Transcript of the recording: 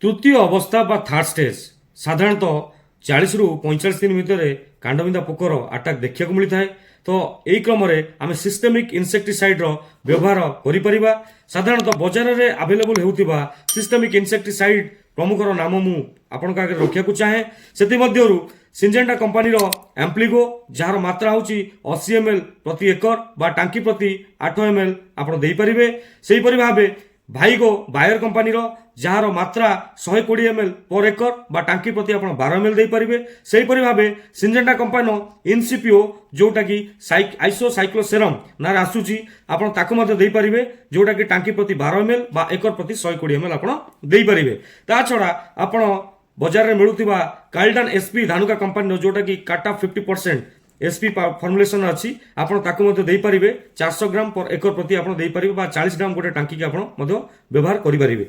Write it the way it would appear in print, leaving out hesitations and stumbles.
ତୃତୀୟ ଅବସ୍ଥା ବା ଥାର୍ଡ ଷ୍ଟେଜ୍ ସାଧାରଣତଃ 40ରୁ 45 ଦିନ ଭିତରେ କାଣ୍ଡବିନ୍ଧା ପୋକର ଆଟାକ୍ ଦେଖିବାକୁ ମିଳିଥାଏ। ତ ଏହି କ୍ରମରେ ଆମେ ସିଷ୍ଟେମିକ୍ ଇନସେକ୍ଟିସାଇଡ୍ର ବ୍ୟବହାର କରିପାରିବା। ସାଧାରଣତଃ ବଜାରରେ ଆଭେଲେବୁଲ୍ ହେଉଥିବା ସିଷ୍ଟେମିକ୍ ଇନସେକ୍ଟିସାଇଡ୍ ପ୍ରମୁଖର ନାମ ମୁଁ ଆପଣଙ୍କ ଆଗରେ ରଖିବାକୁ ଚାହେଁ। ସେଥିମଧ୍ୟରୁ ସିଞ୍ଜେଣ୍ଟା କମ୍ପାନୀର ଆମ୍ପ୍ଲିଗୋ, ଯାହାର ମାତ୍ରା ହେଉଛି 80 ml ପ୍ରତି ଏକର ବା ଟାଙ୍କି ପ୍ରତି 8 ml ଆପଣ ଦେଇପାରିବେ। ସେହିପରି ଭାବେ ଭାଇଗୋ ବାୟର କମ୍ପାନୀର, ଯାହାର ମାତ୍ରା 120 ml ପର ଏକର ବା ଟାଙ୍କି ପ୍ରତି ଆପଣ 12 ml ଦେଇପାରିବେ। ସେହିପରି ଭାବେ ସିଞ୍ଜେଣ୍ଟା କମ୍ପାନୀର ଇନସିପିଓ, ଯୋଉଟାକି ଆଇସୋସାଇକ୍ଲୋସେରମ୍ ନାଁରେ ଆସୁଛି, ଆପଣ ତାକୁ ମଧ୍ୟ ଦେଇପାରିବେ, ଯୋଉଟାକି ଟାଙ୍କି ପ୍ରତି 12 ml ବା ଏକର ପ୍ରତି 120 ml ଆପଣ ଦେଇପାରିବେ। ତା ଛଡ଼ା ଆପଣ ବଜାରରେ ମିଳୁଥିବା କାଲଡାନ୍ ଏସ୍ପି ଧାନୁକା କମ୍ପାନୀର, ଯୋଉଟାକି କାଟା 50% ଏସ୍ପି ଫର୍ମୁଲେସନ୍ ଅଛି, ଆପଣ ତାକୁ ମଧ୍ୟ ଦେଇପାରିବେ। 400 ଗ୍ରାମ ପର ଏକର ପ୍ରତି ଆପଣ ଦେଇପାରିବେ ବା 40 ଗ୍ରାମ ଗୋଟେ ଟାଙ୍କିକି ଆପଣ ମଧ୍ୟ ବ୍ୟବହାର କରିପାରିବେ।